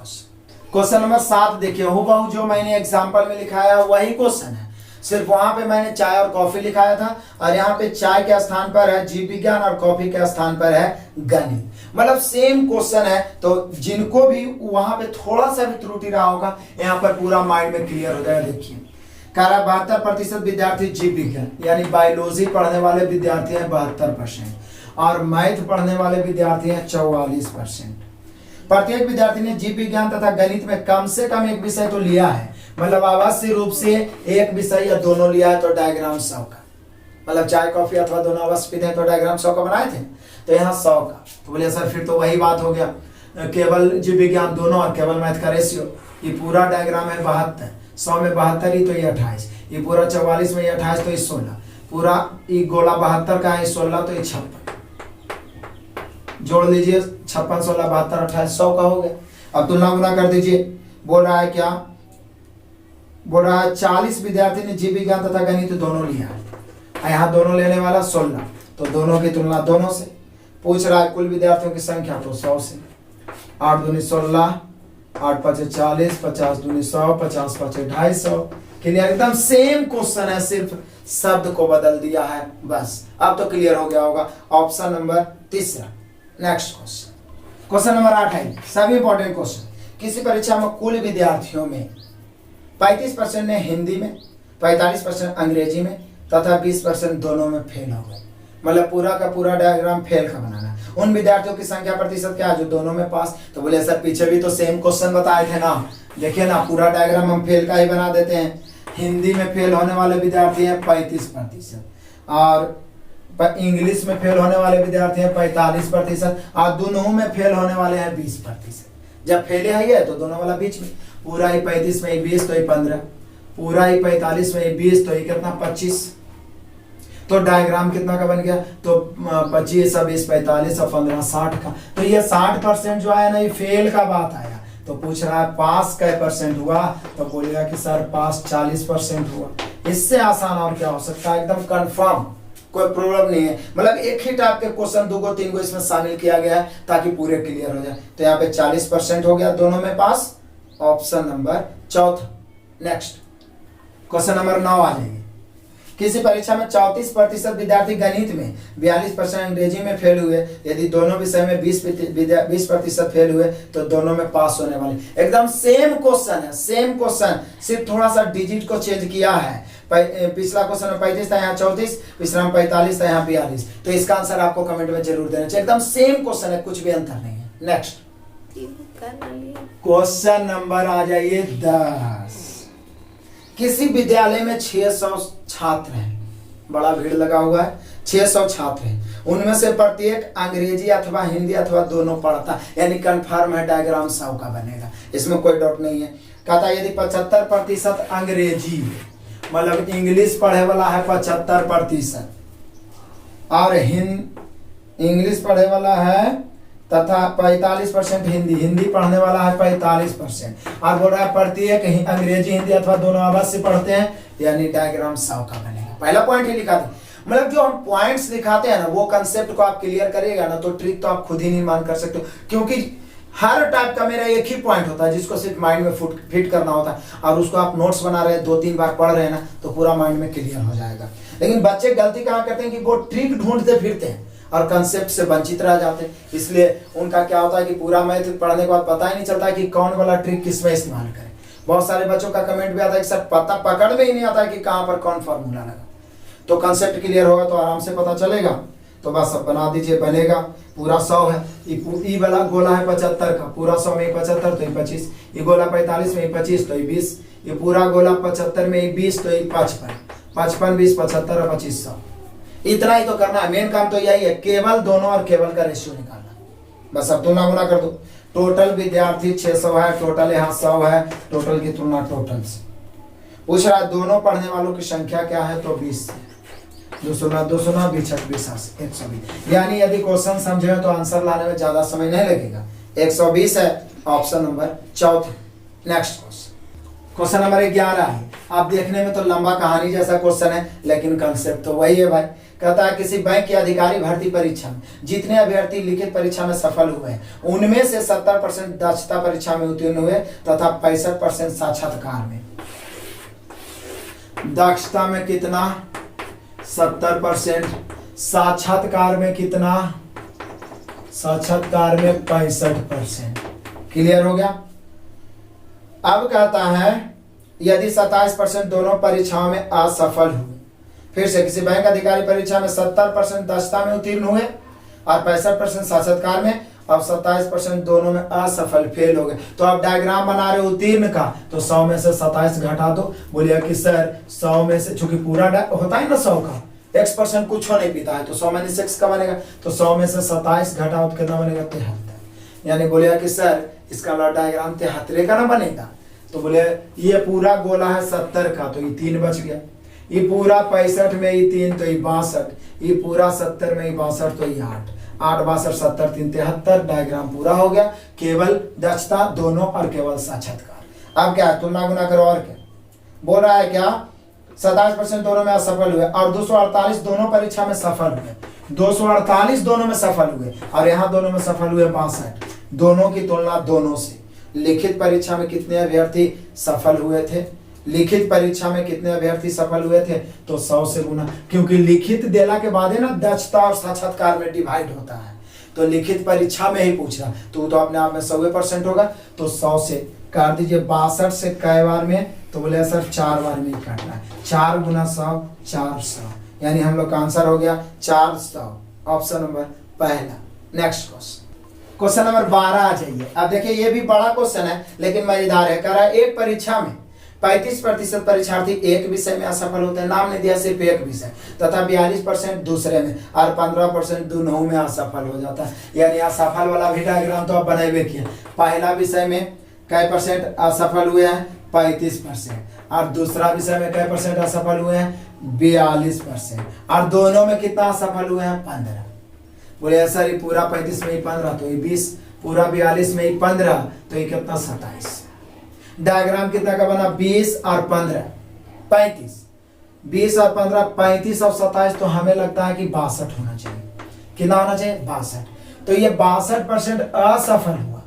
[SPEAKER 1] क्वेश्चन नंबर 7 देखिए। हूबहू जो मैंने एग्जाम्पल में लिखाया वही क्वेश्चन है। सिर्फ वहां पे मैंने चाय और कॉफी लिखाया था, और यहाँ पे चाय के स्थान पर है जीव विज्ञान और कॉफी के स्थान पर है गणित। मतलब सेम क्वेश्चन है, तो जिनको भी वहां पे थोड़ा सा भी त्रुटि रहा होगा यहाँ पर पूरा माइंड में क्लियर हो जाएगा। देखिए कह रहा 72% विद्यार्थी जीव विज्ञान यानी बायोलॉजी पढ़ने वाले विद्यार्थी हैं 72%, और मैथ पढ़ने वाले विद्यार्थी हैं 44%। प्रत्येक विद्यार्थी ने जीव विज्ञान तथा गणित में कम से कम एक विषय तो लिया है, मतलब अवश्य रूप से एक विषय या दोनों लिया है, तो डायग्राम 100 का, मतलब चाय कॉफी अथवा दोनों अवश्य पीते हैं तो डायग्राम 100 का बनाए थे, तो यहाँ 100 का। तो बोले सर फिर तो वही बात हो गया, केवल जीव विज्ञान दोनों और केवल मैथ का रेशियो। ये पूरा डायग्राम है 72, 100 में 72 ही तो ये 28, ये पूरा 44 में ये 28 तो ये 16, पूरा ये गोला 72 का है 16 तो ये 56, जोड़ लीजिए 56 16 72 28 100 का हो गया। अब तुलना गुना कर दीजिए। बोल रहा है क्या, बोल रहा है 40 विद्यार्थी ने जीव विज्ञान तथा गणित दोनों लिया है, यहाँ दोनों लेने वाला 16, तो दोनों की तुलना दोनों से। पूछ रहा है कुल विद्यार्थियों की संख्या, तो 100 से। 8 दूनी 16, 8 5 40, 50 दूनी 100, 50 5 250। क्लियर, एकदम सेम क्वेश्चन है, सिर्फ शब्द को बदल दिया है बस। अब तो क्लियर हो गया होगा। Option number 3। Next question, question number 8 है, सभी इंपॉर्टेंट क्वेश्चन। किसी परीक्षा में कुल विद्यार्थियों में 35% ने हिंदी में, 45% अंग्रेजी में तथा 20% दोनों में फेल हो गए। मतलब पूरा का पूरा डायग्राम फेल का बनाना। उन विद्यार्थियों की संख्या प्रतिशत क्या है जो दोनों में पास। तो बोले सर पीछे भी तो सेम क्वेश्चन बताए थे ना, देखिए ना पूरा डायग्राम हम फेल का ही बना देते हैं। हिंदी में फेल होने वाले विद्यार्थी हैं 35%, और इंग्लिश में फेल होने वाले विद्यार्थी हैं 45%, और दोनों में फेल होने वाले हैं 20%। जब फेले है तो दोनों वाला बीच में, पूरा ही 35 में 20 तो ही 15, पूरा ही 45 में 20 तो ही कितना 25। तो डायग्राम कितना का बन गया, तो 25 और 20 45 और 15 60 का। तो ये 60% जो आया ना, ये फेल का बात आया। तो पूछ रहा है पास कै परसेंट हुआ, तो बोलेगा कि सर पास 40% हुआ। इससे आसान और क्या हो सकता है, एकदम कंफर्म, कोई प्रॉब्लम नहीं है। मतलब एक ही टाइप के क्वेश्चन 2 को 3 को इसमें शामिल किया गया है ताकि पूरे क्लियर हो जाए। तो यहाँ पे 40% हो गया दोनों में pass, option number 4। Next question number 9 आ जाइए। किसी परीक्षा में 34% विद्यार्थी गणित में, 42% अंग्रेजी में फेल हुए। यदि दोनों विषय में 20% फेल हुए तो दोनों में पास होने वाले। एकदम सेम क्वेश्चन है, सेम क्वेश्चन, सिर्फ थोड़ा सा डिजिट को चेंज किया है। पिछला क्वेश्चन में 35 था, यहाँ 34, पिछला में 45 था, यहाँ 42। तो इसका आंसर आपको कमेंट में जरूर देना चाहिए। एकदम सेम क्वेश्चन है, कुछ भी अंतर नहीं है। नेक्स्ट क्वेश्चन नंबर आ जाइए 10। किसी विद्यालय में 600 छात्र हैं, बड़ा भीड़ लगा हुआ है, 600 छात्र हैं। उनमें से प्रत्येक अंग्रेजी अथवा हिंदी अथवा दोनों पढ़ता, यानी कंफर्म है, डायग्राम 100 का बनेगा, इसमें कोई डाउट नहीं है। कहता है यदि 75% अंग्रेजी, मतलब इंग्लिश पढ़े वाला है 75%, और इंग्लिश पढ़े वाला है तथा 45% हिंदी पढ़ने वाला है 45%, और बोल रहा है प्रत्येक अंग्रेजी हिंदी अथवा दोनों अवश्य पढ़ते हैं, यानी डायग्राम 100 का बनेगा। पहला पॉइंट ही लिखा था। मतलब जो हम पॉइंट्स दिखाते हैं ना, वो कंसेप्ट को आप क्लियर करिएगा ना, तो ट्रिक तो आप खुद ही निर्माण कर सकते हो। क्योंकि हर टाइप का मेरा एक ही पॉइंट होता है जिसको सिर्फ माइंड में फिट करना होता है, और उसको आप नोट्स बना रहे हैं, 2-3 बार पढ़ रहे हैं ना, तो पूरा माइंड में क्लियर हो जाएगा। लेकिन बच्चे गलती कहाँ करते हैं कि वो ट्रिक ढूंढते फिरते हैं और कंसेप्ट से वंचित रह जाते हैं। इसलिए उनका क्या होता है कि पूरा मैथ पढ़ने के बाद पता ही नहीं चलता कि कौन वाला ट्रिक किस में इस्तेमाल करें। बहुत सारे बच्चों का कमेंट भी आता है कि सर पता पकड़ में ही नहीं आता है कि कहाँ पर कौन फार्मूला लगा। तो कंसेप्ट क्लियर होगा तो आराम से पता चलेगा। तो बस अब बना दीजिए, बनेगा। पूरा 100 है, ई वाला गोला है 75 का, पूरा 100 में 75 तो 25, ये गोला 45 में 25 तो 20, ये पूरा गोला 75 में 20 तो 55, 55 20 75 और 25 100। इतना ही तो करना है, मेन काम तो यही है, केवल दोनों और केवल का रेशियो निकालना। बस अब तुलना गुना कर दो। टोटल विद्यार्थी 600 है, टोटल यहाँ 100 है, टोटल की तुलना टोटल से। पूछ रहा है दोनों पढ़ने वालों की संख्या क्या है, तो 20 से। 200 20 120, यानी यदि क्वेश्चन समझे तो आंसर लाने में ज्यादा समय नहीं लगेगा। 120 है, option number 4। Next question number 11 है। आप देखने में तो लंबा कहानी जैसा क्वेश्चन है, लेकिन कंसेप्ट तो वही है भाई। कहता है किसी बैंक के अधिकारी भर्ती परीक्षा में जितने अभ्यर्थी लिखित परीक्षा में सफल हुए उनमें से 70% दक्षता परीक्षा में उत्तीर्ण हुए तथा 65% साक्षात्कार में। दक्षता में कितना 70%, साक्षात्कार में कितना, साक्षात्कार में 65%। क्लियर हो गया। अब कहता है यदि 27% दोनों परीक्षाओं में असफल हुए, फिर से किसी बैंक अधिकारी परीक्षा में 70% दक्षता में उत्तीर्ण हुए और 65% साक्षात्कार में और 27% दोनों में असफल फेल हो गए, तो आप डायग्राम बना रहे हो उत्तीर्ण का, तो 100 में से 27 घटा दो। बोलिए कि सर 100 में से, चूंकि पूरा होता है ना 100 का, x% कुछ हो नहीं पीता है, तो 100 - 6 का बनेगा, तो 100 में से 27 घटाओ तो कितना बनेगा 73। यानी बोलिए कि सर इसका डायग्राम 73 का ना बनेगा, तो बोले ये पूरा गोला है 70 का, तो ये 3 बच गया, ये पूरा 65 में ये 3, तो ये 62, ये पूरा 70 में ये 62, तो ये 8, 8 62 70 3 73। डायग्राम पूरा हो गया। केवल दक्षता दोनों और केवल साक्षात्कार। अब क्या तुलना गुना करो, और क्या बोल रहा है, क्या 27% दोनों में असफल हुए और 248 दोनों परीक्षा में सफल हुए, 248 दोनों में सफल हुए और यहाँ दोनों में सफल हुए 62। दोनों की तुलना दोनों से। लिखित परीक्षा में कितने अभ्यर्थी सफल हुए थे, लिखित परीक्षा में कितने अभ्यर्थी सफल हुए थे, तो 100 से गुना, क्योंकि लिखित देला के बाद है ना दक्षता और साक्षात्कार में डिवाइड होता है, तो लिखित परीक्षा में ही पूछ रहा, तो अपने आप में 100% होगा, तो 100 से काट दीजिए। 62 से कै बार में, तो बोले सर 4 बार में ही काटना है, 4 गुना 100 400, यानी हम लोग का आंसर हो गया 400, ऑप्शन नंबर पहला। नेक्स्ट क्वेश्चन नंबर 12 आ जाइए। अब देखिए ये भी बड़ा क्वेश्चन है लेकिन मजेदार है। कह रहा है एक परीक्षा में 35% परीक्षार्थी एक विषय में असफल होते हैं, नाम ने दिया सिर्फ एक विषय, तथा 42% दूसरे में और 15% दोनों में असफल हो जाता है। यानी असफल वाला भी डायग्राम तो आप बनाए किए। पहला विषय में कै % असफल हुए हैं, 35%, और दूसरा विषय में कै % असफल हुए हैं, 42%, और दोनों में कितना असफल हुए हैं, 15। बोले सर ये पूरा 35 में ही 15, तो ये 20, पूरा 42 में ही 15, तो ये कितना 27। डायग्राम कितना का बना, 20 और 15 35, 20 और 15 35 और 27, तो हमें लगता है कि 62 होना चाहिए। कितना होना चाहिए, 62। तो ये 62% असफल हुआ,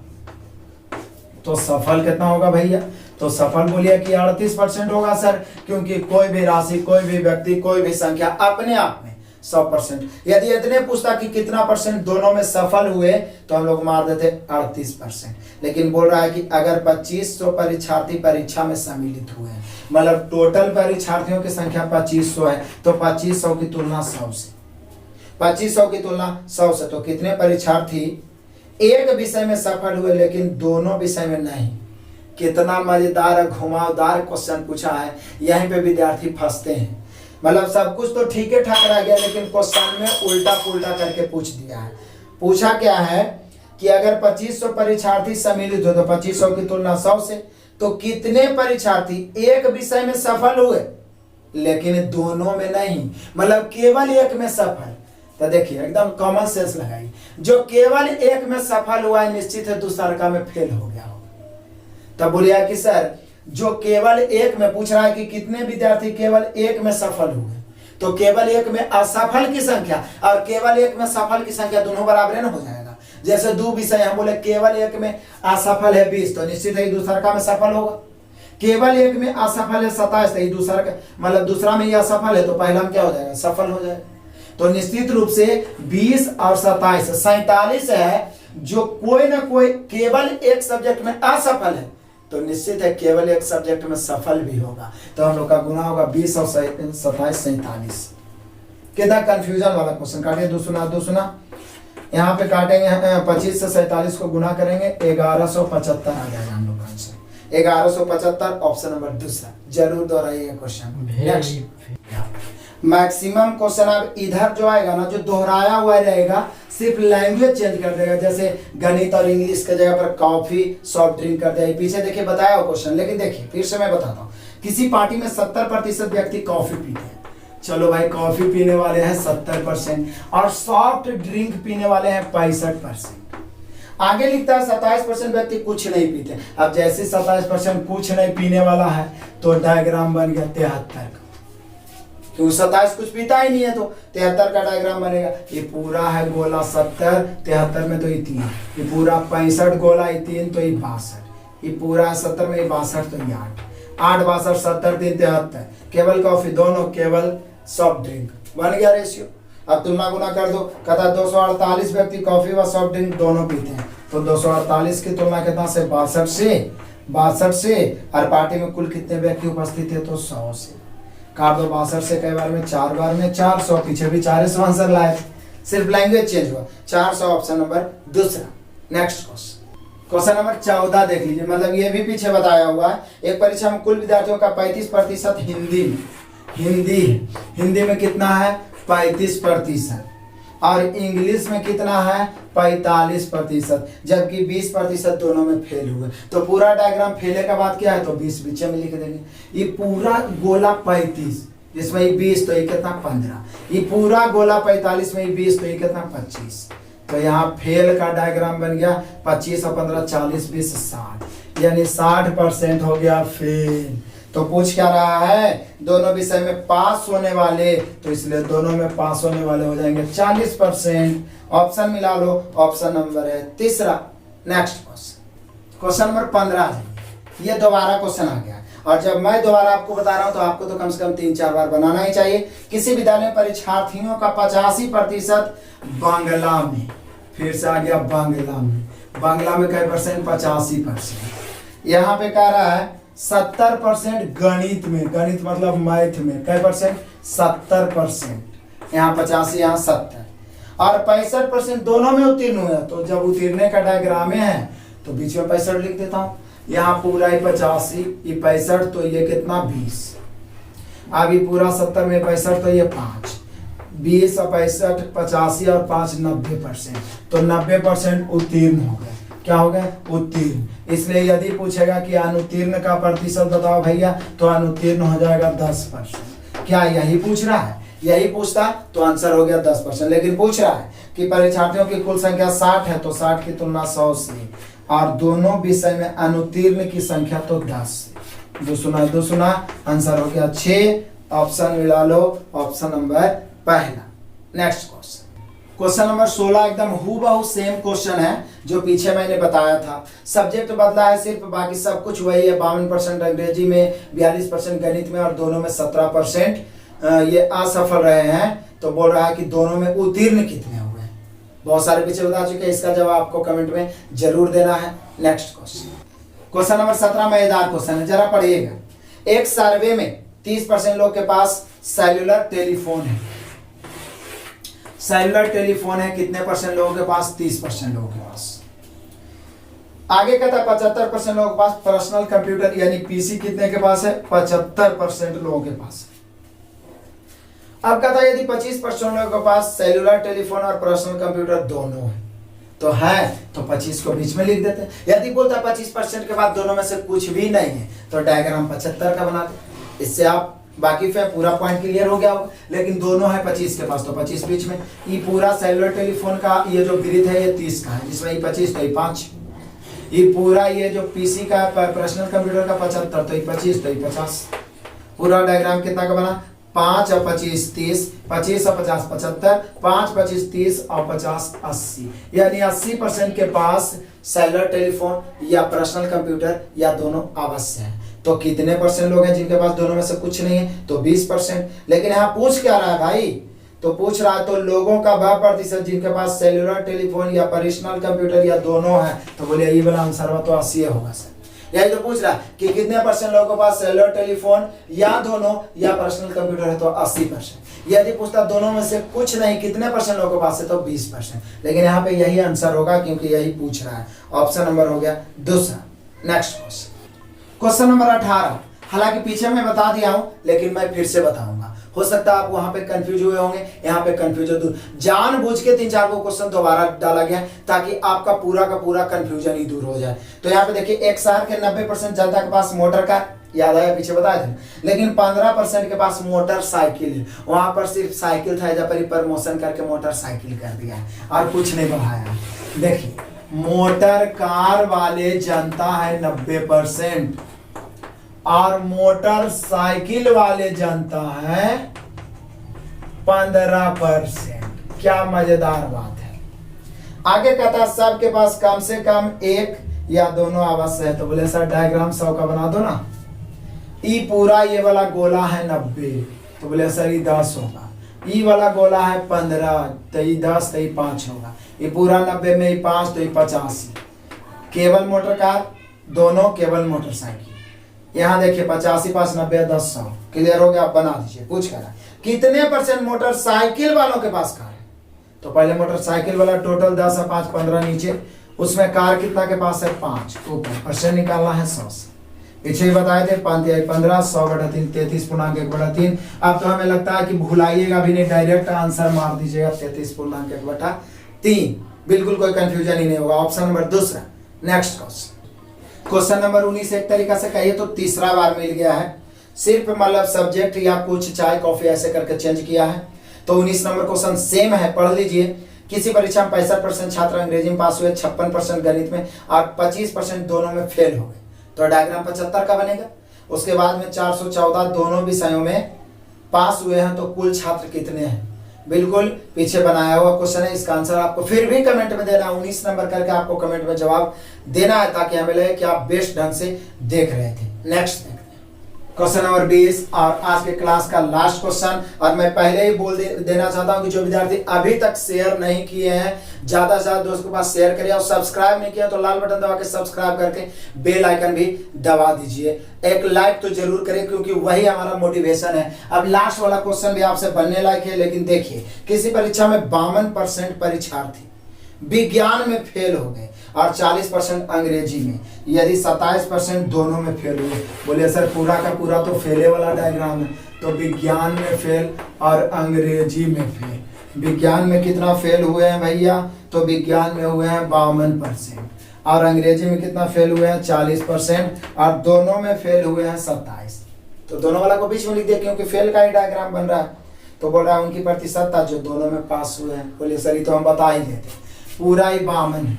[SPEAKER 1] तो सफल कितना होगा भैया, तो सफल बोलिए कि 38% होगा सर, क्योंकि कोई भी राशि, कोई भी व्यक्ति, कोई भी संख्या अपने आप में 100%। यदि इतने पूछता कि कितना % दोनों में सफल हुए, तो हम लोग मार देते 38%। लेकिन बोल रहा है कि अगर 2500 परीक्षार्थी परीक्षा में सम्मिलित हुए हैं, मतलब टोटल परीक्षार्थियों की संख्या 2500 है, तो 2500 की तुलना 100 से, 2500 की तुलना 100 से, तो कितने परीक्षार्थी एक विषय में सफल हुए लेकिन दोनों विषय में नहीं। कितना मजेदार घुमावदार क्वेश्चन पूछा है। यहीं पे विद्यार्थी फंसते हैं, मतलब सब कुछ तो ठीक है ठाक रह गया लेकिन क्वेश्चन में उल्टा पुल्टा करके पूछ दिया है। पूछा क्या है कि अगर 2500 परीक्षार्थी सम्मिलित हो, तो 2500 की तुलना 100 से, तो कितने परीक्षार्थी एक विषय में सफल हुए लेकिन दोनों में नहीं, मतलब केवल एक में सफल। तो देखिए एकदम कॉमन सेंस लगाइए, जो केवल एक में सफल हुआ है निश्चित है दूसरा में फेल हो गया होगा। तब बोलिए कि सर जो केवल एक में पूछ रहा है कि कितने विद्यार्थी केवल एक में सफल हुए, तो केवल एक में असफल की संख्या और केवल एक में सफल की संख्या दोनों बराबर न हो जाएगा। जैसे दो विषय हम बोले केवल एक में असफल है 20, तो निश्चित है दूसरा का में सफल होगा। केवल एक में असफल है 27, तो दूसरा का मतलब दूसरा में ये असफल है, तो पहला में क्या हो जाएगा, सफल हो जाएगा। तो निश्चित रूप से 20 और 27 47 है। जो कोई ना कोई केवल एक सब्जेक्ट में असफल है, तो निश्चित है केवल एक सब्जेक्ट में सफल भी होगा। तो हम लोग का गुना होगा 20 और 27 47। कितना कंफ्यूजन वाला क्वेश्चन। काटिए 2 सुना यहाँ पे काटेंगे 25 से 47 को गुना करेंगे 1175 आ जाएगा हम लोग का आंसर 1175, ऑप्शन नंबर दूसरा। जरूर दोहराइएगा क्वेश्चन। मैक्सिमम क्वेश्चन अब इधर जो आएगा ना, जो दोहराया हुआ रहेगा, सिर्फ लैंग्वेज चेंज कर देगा। जैसे गणित और इंग्लिश के जगह पर कॉफी सॉफ्ट ड्रिंक कर देगा। पीछे देखिए बताया हुआ क्वेश्चन, लेकिन देखिए फिर से मैं बताता हूँ। किसी पार्टी में 70% व्यक्ति कॉफी पीते हैं। चलो भाई कॉफी पीने वाले हैं 70% और सॉफ्ट ड्रिंक पीने वाले हैं 65%। आगे लिखता है 27% व्यक्ति कुछ नहीं पीते। अब जैसे 27% कुछ नहीं पीने वाला है, तो डायग्राम बन गया 73 का, क्योंकि 27 कुछ पीता ही नहीं है, तो 73 का डायग्राम बनेगा। ये पूरा है गोला 70, 73 में तो ये 3, ये पूरा 65 गोला, ये 3 तो ये 62, ये पूरा 70 में ये 62 तो ये 8। 8 62 70 3 73, केवल कॉफी दोनों केवल सॉफ्ट ड्रिंक, बन गया रेशियो। अब तुलना गुना कर दो, कहता 248 व्यक्ति कॉफी व सॉफ्ट ड्रिंक दोनों पीते हैं, तो 248 की तुलना कितना से 62 से, और पार्टी में कुल कितने व्यक्ति उपस्थित है तो 100 से। काट दो 62 से कई बार में 4 बार में 400, पीछे भी 4 आंसर लाए, सिर्फ लैंग्वेज चेंज हुआ। 400 ऑप्शन नंबर दूसरा। नेक्स्ट क्वेश्चन नंबर 14 देख लीजिए, मतलब ये भी पीछे बताया हुआ है। एक परीक्षा में कुल विद्यार्थियों का 35% हिंदी में कितना है 35%, और इंग्लिश में कितना है 45%, जबकि 20% दोनों में फेल हुए। तो पूरा डायग्राम फेले का बात क्या है तो 20 बीच में लिख देंगे। ये पूरा गोला 35, जिसमें ये 20 तो ये कितना 15, ये पूरा गोला 45 में ये 20 तो ये कितना 25। तो यहाँ फेल का डायग्राम बन गया 25 और 15 40 20 60, यानी 60% हो गया फेल। तो पूछ क्या रहा है, दोनों विषय में पास होने वाले, तो इसलिए दोनों में पास होने वाले हो जाएंगे 40%। ऑप्शन मिला लो, ऑप्शन नंबर है तीसरा। नेक्स्ट क्वेश्चन नंबर 15, ये दोबारा क्वेश्चन आ गया, और जब मैं दोबारा आपको बता रहा हूं तो आपको तो कम से कम 3-4 बार बनाना ही चाहिए। किसी विद्यालय में परीक्षार्थियों का 85% बांग्ला में, फिर से आ गया बांग्ला में कई परसेंट 85%। यहाँ पे कह रहा है 70% गणित में, गणित मतलब मैथ में कई परसेंट 70%, यहाँ 85 यहाँ 70, और 65% दोनों में उत्तीर्ण हुआ। तो जब उत्तीर्ण का डायग्राम है तो बीच में 65 लिख देता हूँ, यहाँ पूरा ही 85 ये 65, तो ये कितना 20, अभी पूरा 70 में 65 तो ये 5, 20 और 65 85 और 5 90%, तो 90% उत्तीर्ण हो गए। क्या हो गए उत्तीर्ण। इसलिए यदि पूछेगा कि अनुत्तीर्ण का प्रतिशत बताओ भैया, तो अनुत्तीर्ण हो जाएगा 10%। क्या यही पूछ रहा है, यही पूछता तो आंसर हो गया 10%, लेकिन पूछ रहा है कि परीक्षार्थियों की कुल संख्या 60 है, तो 60 की तुलना 100 से, और दोनों विषय में अनुत्तीर्ण की संख्या तो 10। दूसरा आंसर हो गया 6। ऑप्शन मिला लो, ऑप्शन नंबर पहला। नेक्स्ट क्वेश्चन नंबर 16 एकदम हूबहू सेम क्वेश्चन है जो पीछे मैंने बताया था। सब्जेक्ट बदला है सिर्फ, बाकी सब कुछ वही है। 52% अंग्रेजी में, 42% गणित में, और दोनों में 17% ये असफल रहे हैं। तो बोल रहा है कि दोनों में उत्तीर्ण कितने हुए हैं। बहुत सारे पीछे बता चुके हैं, इसका जवाब आपको कमेंट में जरूर देना है। नेक्स्ट क्वेश्चन नंबर 17 मजेदार क्वेश्चन है, जरा पढ़िएगा। एक सर्वे में 30% लोग के पास सेल्युलर टेलीफोन है। सेल्युलर टेलीफोन है, कितने परसेंट लोगों के पास 30% लोगों के पास। आगे कहता है 75% लोगों के पास पर्सनल कंप्यूटर यानी पीसी कितने के पास है 75% लोगों के पास। अब कहता है यदि 25% लोगों के पास सेल्युलर टेलीफोन और पर्सनल कंप्यूटर दोनों है तो 25 को बीच में लिख देते हैं। यदि बोलता है 25% के बाद दोनों में से कुछ भी नहीं है तो डायग्राम 75 का बना दे। इससे आप बाकी पे पूरा पॉइंट क्लियर हो गया होगा। लेकिन दोनों है 25 के पास तो 25 बीच में। ये पूरा सेल्युलर टेलीफोन का ये जो वृत्त है ये 30 का है, जिसमें ये 25 तो ये 5। ये पूरा ये जो पीसी का पर्सनल कंप्यूटर का 75 तो ये 25 तो ये 50। पूरा डायग्राम कितना का बना 5 और 25 30, 25 और 50 75, 5 25 30 और 50 80, यानी 80% के पास सेल्युलर टेलीफोन या पर्सनल कंप्यूटर या दोनों अवश्य है। तो कितने परसेंट लोग हैं जिनके पास दोनों में से कुछ नहीं है तो 20%। लेकिन यहाँ पूछ क्या रहा है भाई, तो पूछ रहा है तो लोगों का वह प्रतिशत जिनके पास सेल्युलर टेलीफोन या पर्सनल कंप्यूटर या दोनों है। तो बोले ये वाला आंसर तो 80 होगा सर। यही तो पूछ रहा है कि कितने परसेंट लोगों के पास सेल्युलर टेलीफोन या दोनों या पर्सनल कंप्यूटर है तो 80%। यदि पूछता दोनों में से कुछ नहीं कितने परसेंट लोगों के पास है तो 20%। लेकिन यहाँ पे यही आंसर होगा क्योंकि यही पूछ रहा है। ऑप्शन नंबर हो गया दूसरा। Next question number 18। हालांकि पीछे मैं बता दिया हूं लेकिन मैं फिर से बताऊंगा, हो सकता है आप वहां पे कंफ्यूज हुए होंगे, यहाँ पे कंफ्यूजन दूर जानबूझ के 3-4 को क्वेश्चन दोबारा डाला गया ताकि आपका पूरा का पूरा कंफ्यूजन ही दूर हो जाए। तो यहाँ पे देखिए एक शहर के 90% जनता के पास मोटर कार, याद आया पीछे बताया था, लेकिन 15% के पास मोटरसाइकिल है। वहां पर सिर्फ साइकिल था, जब पर प्रमोशन करके मोटरसाइकिल कर दिया है और कुछ नहीं बढ़ाया। देखिए मोटर कार वाले जनता है 90% और मोटरसाइकिल वाले जनता है 15%। क्या मजेदार बात है। आगे कहता सबके पास कम से कम एक या दोनों अवश्य है। तो बोले सर डायग्राम 100 का बना दो ना। ई पूरा ये वाला गोला है 90, तो बोले सर ये 10 होगा। ई वाला गोला है 15, तो ये 10, तो ये 5 होगा। ये पूरा 90 में ये 5, तो ये 85। केवल मोटर कार, दोनों केवल मोटरसाइकिल। यहाँ देखिए 85 5 90 10 100। क्लियर हो गया? आप बना दीजिए। पूछ कर कितने परसेंट मोटरसाइकिल वालों के पास कार है? तो पहले मोटरसाइकिल वाला टोटल 10 है, 5 15 नीचे, उसमें कार कितना के पास है 5, ऊपर परसेंट निकालना है 100 से। पीछे ही बताए थे 5 15 100/3 33.1/3। अब तो हमें लगता है कि भुलाइएगा भी नहीं, डायरेक्ट आंसर मार दीजिएगा 33.1/3। बिल्कुल कोई कंफ्यूजन ही नहीं होगा। ऑप्शन नंबर दूसरा। नेक्स्ट क्वेश्चन नंबर 19 एक तरीका से कहिए तो तीसरा बार मिल गया है, सिर्फ मतलब सब्जेक्ट या कुछ चाय कॉफी ऐसे करके चेंज किया है। तो 19 नंबर क्वेश्चन सेम है, पढ़ लीजिए। किसी परीक्षा में 65% छात्र अंग्रेजी में पास हुए, 56% गणित में और 25% दोनों में फेल हो गए। तो डायग्राम 75 का बनेगा। उसके बाद में 414 दोनों विषयों में पास हुए हैं, तो कुल छात्र कितने हैं? बिल्कुल पीछे बनाया हुआ क्वेश्चन है। इसका आंसर आपको फिर भी कमेंट में देना है, 19 नंबर करके आपको कमेंट में जवाब देना है, ताकि हमें लगे कि आप बेस्ट ढंग से देख रहे थे। नेक्स्ट क्वेश्चन नंबर 20 और आज के क्लास का लास्ट क्वेश्चन। और मैं पहले ही बोल देना चाहता हूं कि जो विद्यार्थी अभी तक शेयर नहीं किए हैं, ज्यादा से ज्यादा दोस्तों के पास शेयर करिए, और सब्सक्राइब नहीं किया तो लाल बटन दबा के सब्सक्राइब करके बेल आइकन भी दबा दीजिए। एक लाइक तो जरूर करें, क्योंकि वही हमारा मोटिवेशन है। अब लास्ट वाला क्वेश्चन भी आपसे बनने लायक है, लेकिन देखिए किसी परीक्षा में 52% परीक्षार्थी विज्ञान में फेल हो गए और 40% अंग्रेजी में, यदि 27% दोनों में फेल हुए। बोले सर पूरा का पूरा तो फेले वाला डायग्राम है, तो विज्ञान में फेल और अंग्रेजी में फेल। विज्ञान में कितना फेल हुए हैं भैया? तो विज्ञान में हुए हैं 52% और अंग्रेजी में कितना फेल हुए हैं 40%, और दोनों में फेल हुए हैं 27। तो दोनों वाला को बीच में लिख दिया, क्योंकि फेल का ही डायग्राम बन रहा है। तो बोल रहा है उनकी प्रतिशतता जो दोनों में पास हुए हैं। बोले सर ये तो हम बता ही देते, पूरा ही 52 है।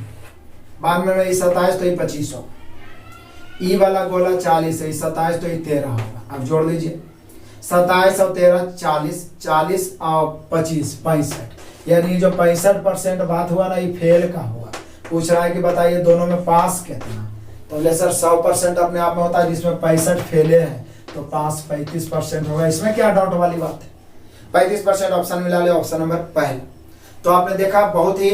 [SPEAKER 1] 52 में 27 तो ये 25 होगा। ई वाला गोला 40 है, 27 तो ये 13 होगा। अब जोड़ लीजिए 27 और 13 40, 40 और 25 65। यानी जो 65% बात हुआ ना, ये फेल का हुआ। पूछ रहा है कि बताइए दोनों में पास कितना? तो बोले सर 100% अपने आप में होता है, जिसमें 65 फेले हैं, तो पास 35% होगा। इसमें क्या डाउट वाली बात है? 35% ऑप्शन मिला ले, ऑप्शन नंबर पहला। तो आपने देखा बहुत ही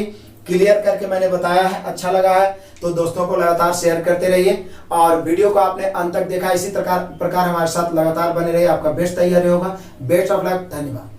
[SPEAKER 1] क्लियर करके मैंने बताया है। अच्छा लगा है तो दोस्तों को लगातार शेयर करते रहिए, और वीडियो को आपने अंत तक देखा, इसी प्रकार हमारे साथ लगातार बने रहिए। आपका बेस्ट तैयारी होगा। Best of luck. धन्यवाद।